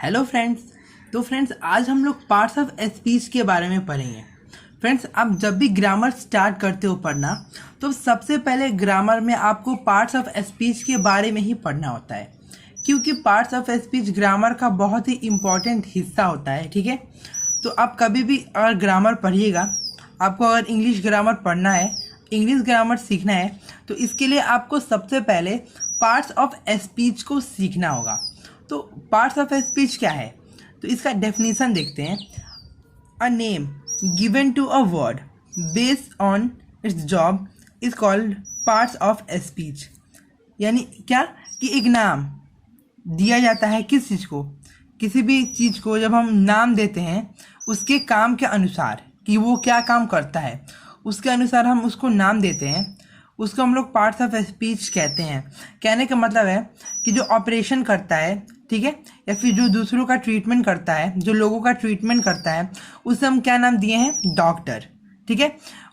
Hello friends. तो friends आज हम लोग पार्ट्स ऑफ स्पीच के बारे में पढ़ेंगे। फ्रेंड्स आप जब भी ग्रामर स्टार्ट करते हो पढ़ना तो सबसे पहले ग्रामर में आपको पार्ट्स ऑफ स्पीच के बारे में ही पढ़ना होता है, क्योंकि पार्ट्स ऑफ स्पीच ग्रामर का बहुत ही इम्पॉर्टेंट हिस्सा होता है। ठीक है, तो आप कभी भी अगर ग्रामर पढ़िएगा, आपको अगर इंग्लिश ग्रामर पढ़ना है, इंग्लिश ग्रामर सीखना है, तो इसके लिए आपको सबसे पहले पार्ट्स ऑफ स्पीच को सीखना होगा। तो पार्ट्स ऑफ स्पीच क्या है, तो इसका डेफिनेशन देखते हैं। A name given to a word based on its job is called parts of speech. यानी क्या कि एक नाम दिया जाता है किस चीज़ को, किसी भी चीज़ को जब हम नाम देते हैं उसके काम के अनुसार कि वो क्या काम करता है, उसके अनुसार हम उसको नाम देते हैं, उसको हम लोग पार्ट्स ऑफ स्पीच कहते हैं। कहने का मतलब है कि जो ऑपरेशन करता है, ठीक है, या फिर जो दूसरों का ट्रीटमेंट करता है, जो लोगों का ट्रीटमेंट करता है, उसे हम क्या नाम दिए हैं, डॉक्टर। ठीक है,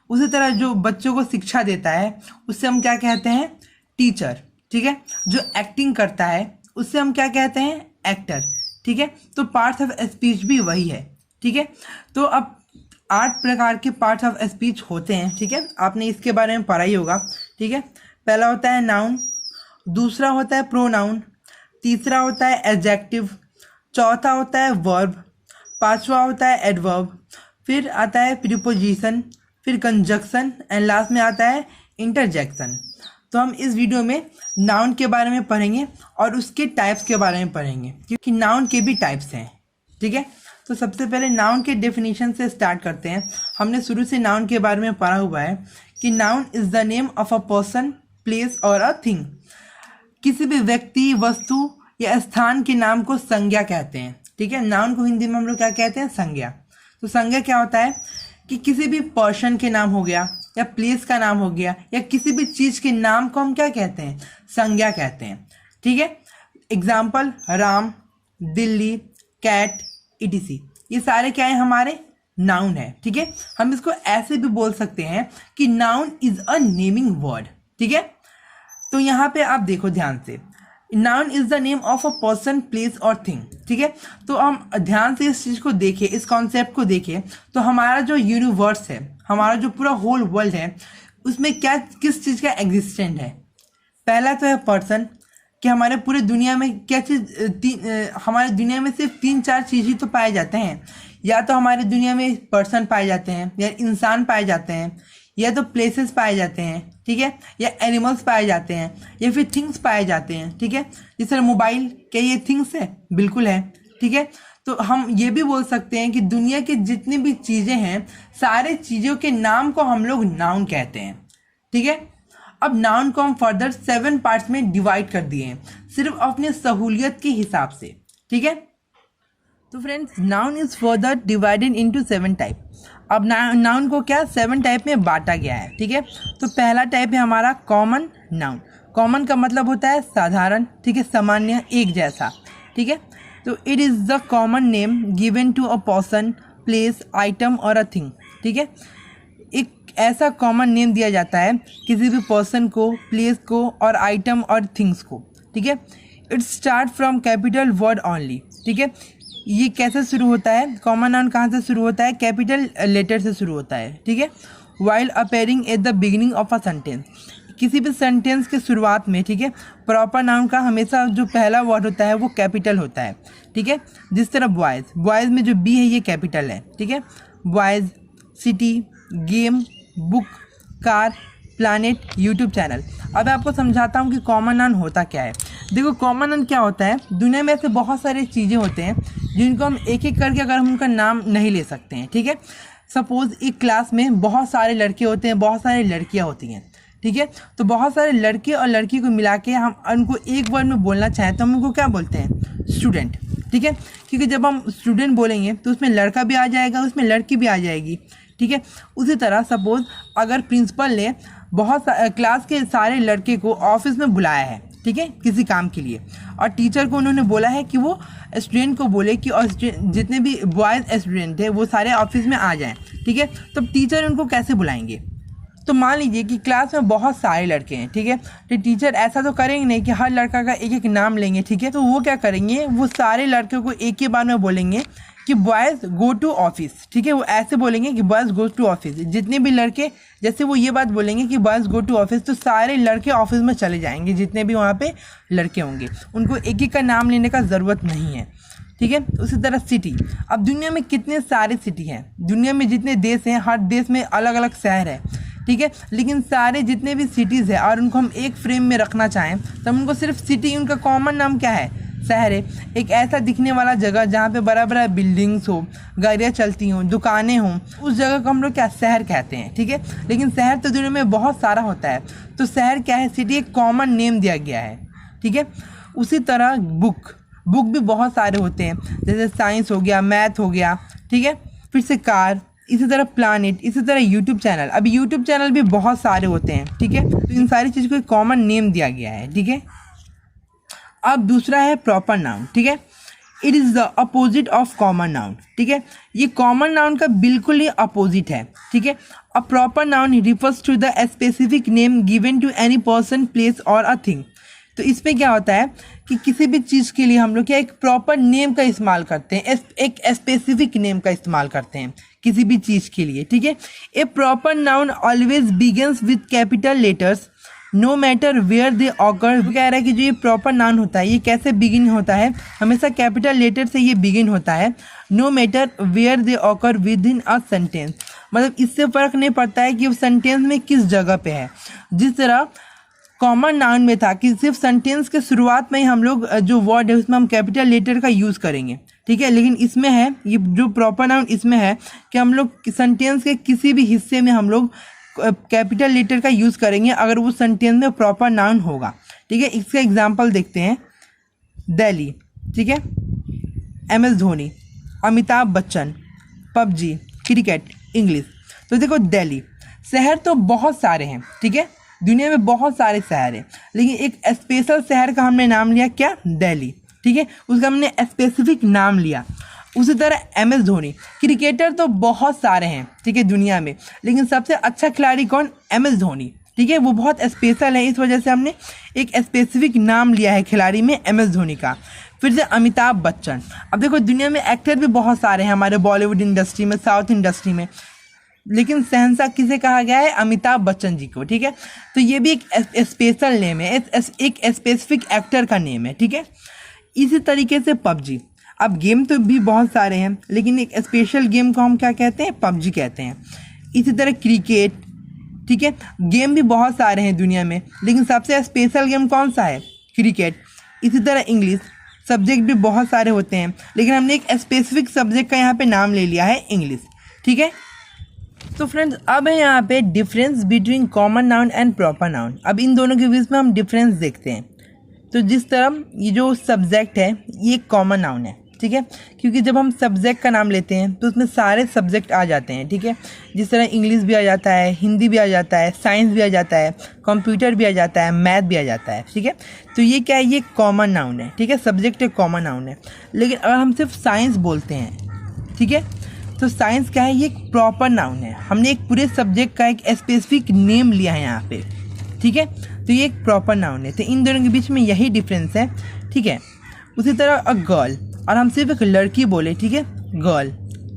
उसी तरह जो बच्चों को शिक्षा देता है उससे हम क्या कहते हैं, टीचर। ठीक है, जो एक्टिंग करता है उससे हम क्या कहते हैं, एक्टर। ठीक है, तो पार्ट्स ऑफ स्पीच भी वही है। ठीक है, तो अब 8 प्रकार के पार्ट्स ऑफ स्पीच होते हैं। ठीक है, आपने इसके बारे में पढ़ा ही होगा। ठीक है, पहला होता है नाउन, दूसरा होता है प्रोनाउन, तीसरा होता है एडजेक्टिव, चौथा होता है वर्ब, पांचवा होता है एडवर्ब, फिर आता है प्रीपोजिशन, फिर कंजक्शन एंड लास्ट में आता है इंटरजेक्शन। तो हम इस वीडियो में नाउन के बारे में पढ़ेंगे और उसके टाइप्स के बारे में पढ़ेंगे, क्योंकि नाउन के भी टाइप्स हैं। ठीक है, तो सबसे पहले नाउन के डेफिनेशन से स्टार्ट करते हैं। हमने शुरू से नाउन के बारे में पढ़ा हुआ है कि noun is the name of a person, place और अ थिंग। किसी भी व्यक्ति, वस्तु या स्थान के नाम को संज्ञा कहते हैं। ठीक है, नाउन को हिंदी में हम लोग क्या कहते हैं, संज्ञा। तो संज्ञा क्या होता है कि किसी भी पर्सन के नाम हो गया या प्लेस का नाम हो गया या किसी भी चीज के नाम को हम क्या कहते हैं, संज्ञा कहते हैं। ठीक है, example Ram, Delhi, cat, etc। ये सारे क्या है, हमारे नाउन है। ठीक है, हम इसको ऐसे भी बोल सकते हैं कि noun is a naming word. ठीक है, तो यहाँ पे आप देखो ध्यान से, noun is the name of a person, place और थिंग। ठीक है, तो हम ध्यान से इस चीज को देखें, इस कॉन्सेप्ट को देखें, तो हमारा जो यूनिवर्स है, हमारा जो पूरा होल वर्ल्ड है, उसमें क्या किस चीज का एग्जिस्टेंट है। पहला तो है पर्सन, कि हमारे पूरे दुनिया में क्या चीज, हमारे दुनिया में सिर्फ 3-4 चीज ही तो पाए जाते हैं। या तो हमारी दुनिया में पर्सन पाए जाते हैं, या इंसान पाए जाते हैं, या तो प्लेसेस पाए जाते हैं, ठीक है, या एनिमल्स पाए जाते हैं, या फिर थिंग्स पाए जाते हैं। ठीक है, जैसे मोबाइल, क्या ये थिंग्स है, बिल्कुल है। ठीक है, तो हम ये भी बोल सकते हैं कि दुनिया की जितनी भी चीजें हैं, सारे चीजों के नाम को हम लोग नाउन कहते हैं। ठीक है, अब नाउन को हम फर्दर 7 पार्ट्स में डिवाइड कर दिए हैं, सिर्फ अपने सहूलियत के हिसाब से। ठीक है, तो friends noun is further divided into 7 type. अब नाउन को क्या 7 टाइप में बांटा गया है। ठीक है, तो पहला टाइप है हमारा कॉमन नाउन। कॉमन का मतलब होता है साधारण, ठीक है, सामान्य, एक जैसा। ठीक है, तो it is the common name given to a person, place, item और अ थिंग। ठीक है, एक ऐसा कॉमन नेम दिया जाता है किसी भी पर्सन को, प्लेस को और आइटम और थिंग्स को। ठीक है, it start from capital word only. ठीक है, ये कैसे शुरू होता है, कॉमन नाउन कहाँ से शुरू होता है, कैपिटल लेटर से शुरू होता है। ठीक है, while appearing at the beginning of a sentence, किसी भी सेंटेंस के शुरुआत में। ठीक है, प्रॉपर नाउन का हमेशा जो पहला वर्ड होता है वो कैपिटल होता है। ठीक है, जिस तरह बॉयज़, बॉयज़ में जो बी है ये कैपिटल है। ठीक है, boys, city, game, book, car, planet, YouTube channel. अब मैं आपको समझाता हूँ कि कॉमन नाउन होता क्या है। देखो कॉमन नाउन क्या होता है, दुनिया में ऐसे बहुत सारी चीज़ें होते हैं जिनको हम एक एक करके अगर हम उनका नाम नहीं ले सकते हैं। ठीक है, सपोज एक क्लास में बहुत सारे लड़के होते हैं, बहुत सारी लड़कियाँ होती हैं। ठीक है, तो बहुत सारे लड़के और लड़की को मिला के हम उनको एक वर्ड में बोलना चाहें तो हम उनको क्या बोलते हैं, स्टूडेंट। ठीक है, क्योंकि जब हम स्टूडेंट बोलेंगे तो उसमें लड़का भी आ जाएगा, उसमें लड़की भी आ जाएगी। ठीक है, उसी तरह सपोज अगर प्रिंसिपल ने बहुत क्लास के सारे लड़के को ऑफिस में बुलाया है, ठीक है, किसी काम के लिए, और टीचर को उन्होंने बोला है कि वो स्टूडेंट को बोले कि और जितने भी बॉयज़ स्टूडेंट थे वो सारे ऑफिस में आ जाएं। ठीक है, तो टीचर उनको कैसे बुलाएंगे, तो मान लीजिए कि क्लास में बहुत सारे लड़के हैं, ठीक है, तो टीचर ऐसा तो करेंगे नहीं कि हर लड़का का एक एक नाम लेंगे, ठीक है, तो वो क्या करेंगे, वो सारे लड़कों को एक ही बार में बोलेंगे कि बॉयज़ गो टू ऑफिस, ठीक है, वो ऐसे बोलेंगे कि बॉयज़ गो टू ऑफिस। जितने भी लड़के जैसे वो ये बात बोलेंगे कि बॉयज़ गो टू ऑफिस, तो सारे लड़के ऑफिस में चले जाएंगे, जितने भी वहाँ पे लड़के होंगे, उनको एक एक का नाम लेने का ज़रूरत नहीं है, ठीक है। उसी तरह सिटी, अब दुनिया में कितने सारे सिटी हैं, दुनिया में जितने देश हैं, हर देश में अलग अलग शहर है, ठीक है, लेकिन सारे जितने भी सिटीज़ है और उनको हम एक फ्रेम में रखना चाहें तो हम उनको सिर्फ सिटी, उनका कॉमन नाम क्या है, शहर है। एक ऐसा दिखने वाला जगह जहाँ पे बड़ा बड़ा बिल्डिंग्स हो, गाड़ियाँ चलती हों, दुकानें हों, उस जगह को हम लोग क्या शहर कहते हैं, ठीक है। लेकिन शहर तो दुनिया में बहुत सारा होता है, तो शहर क्या है, सिटी एक कॉमन नेम दिया गया है, ठीक है। उसी तरह बुक भी बहुत सारे होते हैं, जैसे साइंस हो गया, मैथ हो गया, ठीक है, फिर से कार, इसी तरह प्लानिट, इसी तरह यूट्यूब चैनल। अब यूट्यूब चैनल भी बहुत सारे होते हैं, ठीक है, तो इन सारी चीज़ को एक कॉमन नेम दिया गया है, ठीक है। अब दूसरा है प्रॉपर नाउन, ठीक है, it is the opposite of common noun, ठीक है, ये कॉमन नाउन का बिल्कुल ही अपोजिट है, ठीक है। A proper noun refers to the specific name given to any person, place और अ थिंग। तो इसमें क्या होता है कि किसी भी चीज़ के लिए हम लोग क्या एक प्रॉपर नेम का इस्तेमाल करते हैं, एक स्पेसिफिक नेम का इस्तेमाल करते हैं किसी भी चीज़ के लिए, ठीक है। A proper noun always begins with capital letters no matter where they occur. कह रहा है कि जो ये प्रॉपर नाउन होता है ये कैसे बिगिन होता है, हमेशा कैपिटल लेटर से ये बिगिन होता है। No matter where they occur within a sentence, मतलब इससे फ़र्क नहीं पड़ता है कि वो सेंटेंस में किस जगह पे है। जिस तरह कॉमन नाउन में था कि सिर्फ सेंटेंस के शुरुआत में ही हम लोग जो वर्ड है उसमें हम कैपिटल लेटर का यूज़ करेंगे, ठीक है, लेकिन इसमें है ये जो प्रॉपर नाउन इसमें है कि हम लोग सेंटेंस के किसी भी हिस्से में हम लोग कैपिटल लेटर का यूज़ करेंगे अगर वो सेंटेंस में प्रॉपर नाउन होगा, ठीक है। इसका एग्जांपल देखते हैं, दिल्ली, ठीक है, MS Dhoni, Amitabh Bachchan, PUBG, cricket, English. तो देखो दिल्ली, शहर तो बहुत सारे हैं, ठीक है, दुनिया में बहुत सारे शहर हैं, लेकिन एक स्पेशल शहर का हमने नाम लिया क्या, दिल्ली, ठीक है, उसका हमने स्पेसिफिक नाम लिया। उसी तरह MS धोनी, क्रिकेटर तो बहुत सारे हैं, ठीक है, दुनिया में, लेकिन सबसे अच्छा खिलाड़ी कौन, MS धोनी, ठीक है, वो बहुत स्पेशल है, इस वजह से हमने एक स्पेसिफिक नाम लिया है खिलाड़ी में MS धोनी का। फिर से अमिताभ बच्चन, अब देखो दुनिया में एक्टर भी बहुत सारे हैं हमारे बॉलीवुड इंडस्ट्री में, साउथ इंडस्ट्री में, लेकिन शहंशाह किसे कहा गया है, अमिताभ बच्चन जी को, ठीक है। तो ये भी एक स्पेशल नेम है, एक स्पेसिफिक एक्टर का नेम है, ठीक है। इसी तरीके से PUBG, अब गेम तो भी बहुत सारे हैं लेकिन एक स्पेशल गेम को हम क्या कहते हैं, PUBG कहते हैं। इसी तरह क्रिकेट, ठीक है, गेम भी बहुत सारे हैं दुनिया में, लेकिन सबसे स्पेशल गेम कौन सा है, क्रिकेट। इसी तरह इंग्लिश, सब्जेक्ट भी बहुत सारे होते हैं, लेकिन हमने एक स्पेसिफिक सब्जेक्ट का यहाँ पे नाम ले लिया है, इंग्लिश, ठीक है। तो फ्रेंड्स अब है यहाँ पे difference between common noun and proper noun. अब इन दोनों के बीच में हम डिफरेंस देखते हैं। तो जिस तरह ये जो सब्जेक्ट है ये कॉमन नाउन है, ठीक है, क्योंकि जब हम सब्जेक्ट का नाम लेते हैं तो उसमें सारे सब्जेक्ट आ जाते हैं, ठीक है। जिस तरह इंग्लिश भी आ जाता है, हिंदी भी आ जाता है, साइंस भी आ जाता है, कंप्यूटर भी आ जाता है, मैथ भी आ जाता है, ठीक है। तो ये क्या है, ये कॉमन नाउन है, ठीक है, सब्जेक्ट एक कॉमन नाउन है। लेकिन अगर हम सिर्फ साइंस बोलते हैं, ठीक है, तो साइंस क्या है, ये एक प्रॉपर नाउन है, हमने एक पूरे सब्जेक्ट का एक स्पेसिफिक नेम लिया है यहाँ पे, ठीक है, तो ये एक प्रॉपर नाउन है। तो इन दोनों के बीच में यही डिफरेंस है, ठीक है। उसी तरह अ गर्ल, और हम सिर्फ एक लड़की बोले, ठीक है, गर्ल,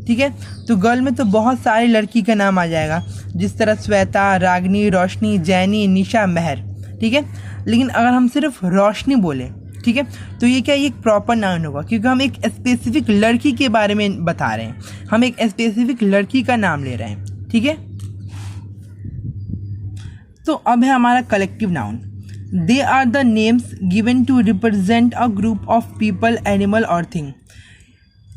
ठीक है, तो गर्ल में तो बहुत सारी लड़की का नाम आ जाएगा, जिस तरह श्वेता, रागनी, रोशनी, जैनी, निशा, महर, ठीक है। लेकिन अगर हम सिर्फ रोशनी बोले, ठीक है, तो ये क्या, ये एक प्रॉपर नाउन होगा, क्योंकि हम एक स्पेसिफिक लड़की के बारे में बता रहे हैं, हम एक स्पेसिफिक लड़की का नाम ले रहे हैं, ठीक है। तो अब है हमारा collective noun. They are the names given to represent a group of people, animal और थिंग।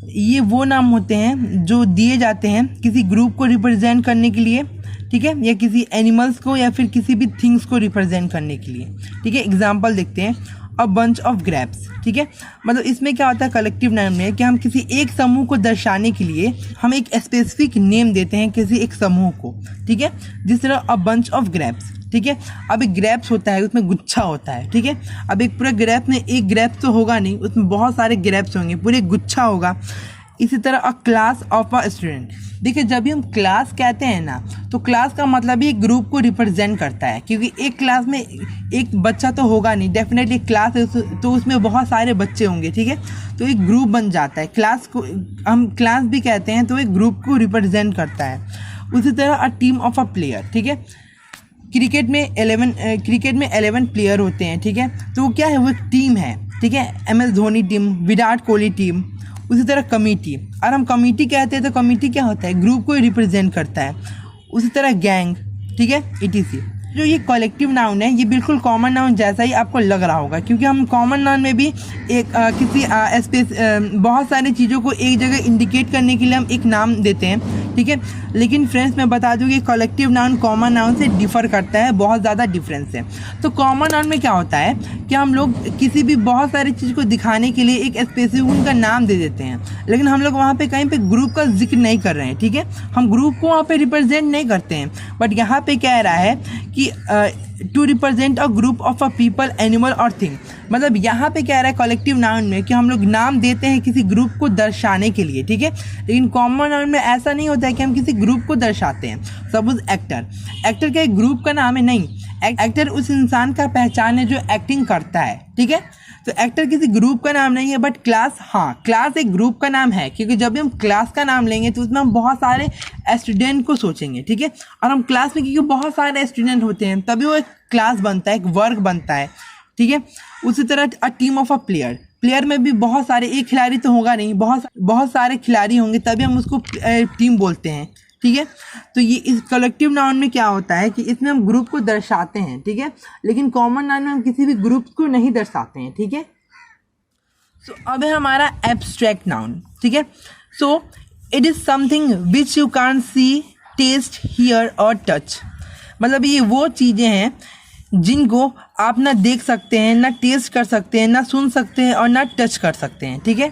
ये वो नाम होते हैं जो दिए जाते हैं किसी ग्रुप को रिप्रेजेंट करने के लिए, ठीक है, या किसी एनिमल्स को या फिर किसी भी थिंग्स को रिप्रेजेंट करने के लिए, ठीक है। एग्जाम्पल देखते हैं, अ बंच ऑफ ग्रेप्स, ठीक है, मतलब इसमें क्या होता है कलेक्टिव नाउन में कि हम किसी एक समूह को दर्शाने के लिए हम एक स्पेसिफिक नेम देते हैं किसी एक समूह को, ठीक है। जिस तरह अ बंच ऑफ ग्रेप्स, ठीक है, अब एक ग्रेप्स होता है उसमें गुच्छा होता है, ठीक है। अब एक पूरा ग्रेप में एक ग्रेप्स तो होगा नहीं, उसमें बहुत सारे ग्रेप्स होंगे, पूरे गुच्छा होगा। इसी तरह अ क्लास ऑफ अ स्टूडेंट, देखिए जब भी हम क्लास कहते हैं ना, तो क्लास का मतलब ही एक ग्रुप को रिप्रेजेंट करता है, क्योंकि एक क्लास में एक बच्चा तो होगा नहीं, डेफिनेटली क्लास है तो उसमें बहुत सारे बच्चे होंगे, ठीक है। तो एक ग्रुप बन जाता है, क्लास को हम क्लास भी कहते हैं, तो एक ग्रुप को रिप्रेजेंट करता है। उसी तरह a team of a player, ठीक है। क्रिकेट में 11 प्लेयर होते हैं, ठीक है। तो वो क्या है, वो एक टीम है, ठीक है। MS Dhoni team, Virat Kohli team. उसी तरह कमिटी, और हम कमिटी कहते हैं तो कमिटी क्या होता है, ग्रुप को रिप्रेजेंट करता है। उसी तरह गैंग, ठीक है, ETC। जो ये कलेक्टिव नाउन है, ये बिल्कुल कॉमन नाउन जैसा ही आपको लग रहा होगा, क्योंकि हम कॉमन नाउन में भी एक किसी स्पेस बहुत सारी चीज़ों को एक जगह इंडिकेट करने के लिए हम एक नाम देते हैं, ठीक है। लेकिन फ्रेंड्स मैं बता दूं कि कलेक्टिव नाउन कॉमन नाउन से डिफर करता है, बहुत ज़्यादा डिफरेंस है। तो कॉमन नाउन में क्या होता है कि हम लोग किसी भी बहुत सारी चीज़ को दिखाने के लिए एक स्पेसिफिक उनका नाम दे देते हैं, लेकिन हम लोग वहाँ पे कहीं पे ग्रुप का जिक्र नहीं कर रहे हैं, ठीक है। हम ग्रुप को वहाँ पे रिप्रेजेंट नहीं करते हैं, बट यहाँ पे कह रहा है कि to represent a group of a people, animal और थिंग। मतलब यहाँ पे कह रहा है कलेक्टिव नाउन में कि हम लोग नाम देते हैं किसी ग्रुप को दर्शाने के लिए, ठीक है। लेकिन कॉमन नाउन में ऐसा नहीं होता है कि हम किसी ग्रुप को दर्शाते हैं। सपोज एक्टर का एक ग्रुप का नाम है, नहीं, एक्टर उस इंसान का पहचान है जो एक्टिंग करता है, ठीक है। तो एक्टर किसी ग्रुप का नाम नहीं है, बट क्लास, हाँ, क्लास एक ग्रुप का नाम है, क्योंकि जब भी हम क्लास का नाम लेंगे तो उसमें हम बहुत सारे स्टूडेंट को सोचेंगे, ठीक है। और हम क्लास में क्योंकि बहुत सारे स्टूडेंट होते हैं, तभी वो एक क्लास बनता है, एक वर्ग बनता है, ठीक है। उसी तरह a team of a player में भी बहुत सारे, एक खिलाड़ी तो होगा नहीं, बहुत सारे खिलाड़ी होंगे, तभी हम उसको टीम बोलते हैं, ठीक है। तो ये इस कलेक्टिव नाउन में क्या होता है कि इसमें हम ग्रुप को दर्शाते हैं, ठीक है। लेकिन कॉमन नाउन में हम किसी भी ग्रुप को नहीं दर्शाते हैं, ठीक है। सो अब है हमारा एब्स्ट्रैक्ट नाउन, ठीक है। So it is something which you can't see, taste, hear और टच। मतलब ये वो चीज़ें हैं जिनको आप ना देख सकते हैं, ना टेस्ट कर सकते हैं, ना सुन सकते हैं और ना टच कर सकते हैं, ठीक है।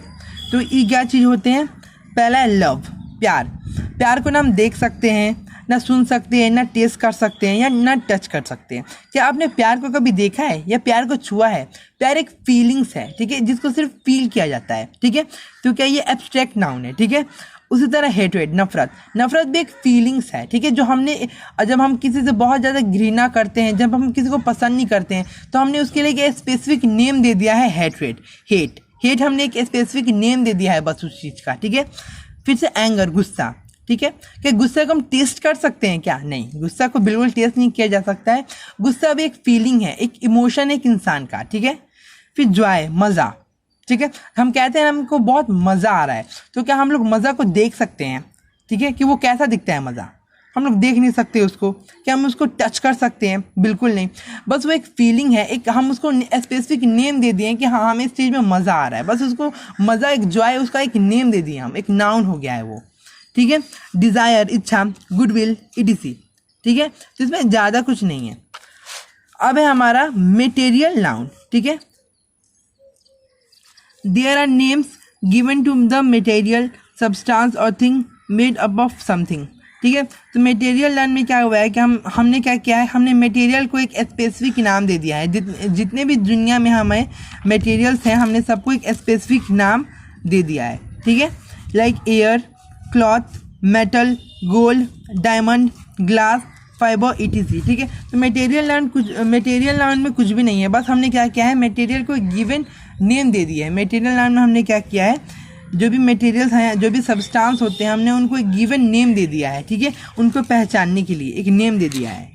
तो ये क्या चीज़ होते हैं? पहला है लव, प्यार को ना हम देख सकते हैं, ना सुन सकते हैं, ना टेस्ट कर सकते हैं या ना टच कर सकते हैं। क्या आपने प्यार को कभी देखा है या प्यार को छुआ है? प्यार एक फीलिंग्स है, ठीक है, जिसको सिर्फ फील किया जाता है, ठीक है। तो क्या ये एब्स्ट्रैक्ट नाउन है, ठीक है। उसी तरह हेटरेट, नफरत भी एक फीलिंग्स है, ठीक है। जो हमने, जब हम किसी से बहुत ज़्यादा घृणा करते हैं, जब हम किसी को पसंद नहीं करते हैं, तो हमने उसके लिए एक स्पेसिफिक नेम दे दिया है, हेट हमने एक स्पेसिफिक नेम दे दिया है बस उस चीज़ का, ठीक है। फिर से एंगर, गुस्सा, ठीक है। क्या गुस्से को हम टेस्ट कर सकते हैं क्या? नहीं, गुस्सा को बिल्कुल टेस्ट नहीं किया जा सकता है। गुस्सा भी एक फीलिंग है, एक इमोशन है एक इंसान का, ठीक है। फिर जॉय, मज़ा, ठीक है। हम कहते हैं हमको बहुत मज़ा आ रहा है, तो क्या हम लोग मज़ा को देख सकते हैं? ठीक है, कि वो कैसा दिखता है मज़ा, हम लोग देख नहीं सकते उसको। क्या हम उसको टच कर सकते हैं? बिल्कुल नहीं। बस वो एक फीलिंग है, एक हम उसको स्पेसिफिक नेम दे दिए कि हाँ हमें इस चीज़ में मज़ा आ रहा है, बस उसको मज़ा, एक जॉय, उसका एक नेम दे दिए हम, एक नाउन हो गया है वो, ठीक है। डिज़ायर, इच्छा, गुडविल, ETC, ठीक है। तो इसमें ज़्यादा कुछ नहीं है। अब है हमारा मटेरियल नाउन, ठीक है। There are names given to the material, substance और thing made up of something, ठीक है। तो मटेरियल नाउन में क्या हुआ है कि हमने क्या किया है, हमने मटेरियल को एक स्पेसिफिक नाम दे दिया है। जितने भी दुनिया में हमें मटेरियल्स हैं, हमने सबको एक स्पेसिफिक नाम दे दिया है, ठीक है। Like air, cloth, metal, gold, diamond, glass, fibre, ETC, ठीक है। तो मटेरियल नाउन में कुछ भी नहीं है, बस हमने क्या किया है, मटेरियल को गिवन नेम दे दिया है। मटेरियल नाउन में हमने क्या किया है, जो भी मटेरियल्स हैं, जो भी सब्सटेंस होते हैं, हमने उनको एक गिवन नेम दे दिया है, ठीक है। उनको पहचानने के लिए एक नेम दे दिया है।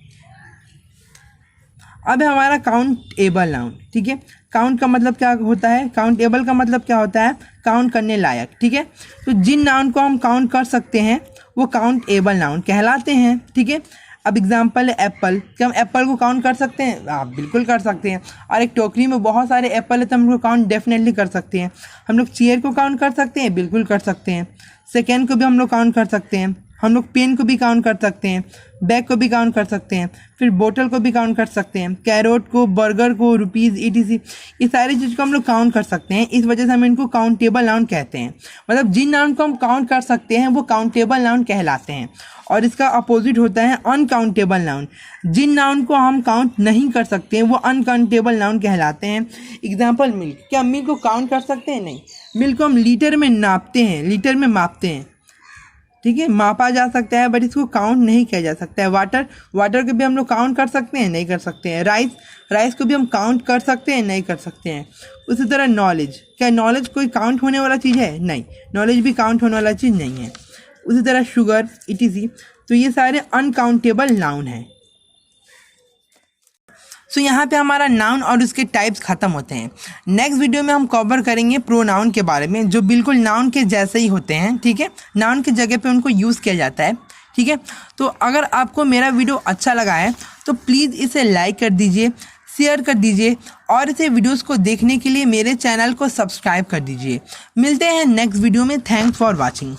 अब है हमारा काउंटेबल नाउन, ठीक है। काउंट का मतलब क्या होता है, काउंटेबल का मतलब क्या होता है, काउंट करने लायक, ठीक है। तो जिन नाउन को हम काउंट कर सकते हैं वो काउंटेबल नाउन कहलाते हैं, ठीक है। अब एग्जांपल है एप्पल। क्या हम एप्पल को काउंट कर सकते हैं? आप बिल्कुल कर सकते हैं। और एक टोकरी में बहुत सारे एप्पल है तो हम लोग काउंट डेफिनेटली कर सकते हैं। हम लोग चेयर को काउंट कर सकते हैं, बिल्कुल कर सकते हैं। सेकेंड को भी हम लोग काउंट कर सकते हैं। हम लोग पेन को भी काउंट कर सकते हैं, बैग को भी काउंट कर सकते हैं, फिर बोतल को भी काउंट कर सकते हैं, कैरोट को, बर्गर को, रुपीज़, ETC, ये सारी चीज़ को हम लोग काउंट कर सकते हैं। इस वजह से हम इनको काउंटेबल नाउन कहते हैं। मतलब जिन नाउन को हम काउंट कर सकते हैं वो काउंटेबल नाउन कहलाते हैं, और इसका अपोजिट होता है अनकाउंटेबल नाउन। जिन नाउन को हम काउंट नहीं कर सकते हैं वो अनकाउंटेबल नाउन कहलाते हैं। Example milk. क्या मिल्क को काउंट कर सकते हैं? नहीं। मिल्क को हम लीटर में नापते हैं, लीटर में मापते हैं, ठीक है, मापा जा सकता है बट इसको काउंट नहीं किया जा सकता है। वाटर को भी हम लोग काउंट कर सकते हैं, नहीं कर सकते हैं। राइस को भी हम काउंट कर सकते हैं, नहीं कर सकते हैं। उसी तरह नॉलेज, क्या नॉलेज कोई काउंट होने वाला चीज़ है? नहीं, नॉलेज भी काउंट होने वाला चीज़ नहीं है। उसी तरह शुगर etc। तो ये सारे अनकाउंटेबल नाउन हैं। सो यहाँ पे हमारा नाउन और उसके टाइप्स खत्म होते हैं। नेक्स्ट वीडियो में हम कवर करेंगे प्रोनाउन के बारे में, जो बिल्कुल नाउन के जैसे ही होते हैं। ठीक है, नाउन की जगह पे उनको यूज़ किया जाता है। ठीक है, तो अगर आपको मेरा वीडियो अच्छा लगा है तो प्लीज़ इसे लाइक कर दीजिए, शेयर कर दीजिए और इसे वीडियोस को देखने के लिए मेरे चैनल को सब्सक्राइब कर दीजिए। मिलते हैं नेक्स्ट वीडियो में। Thanks for watching.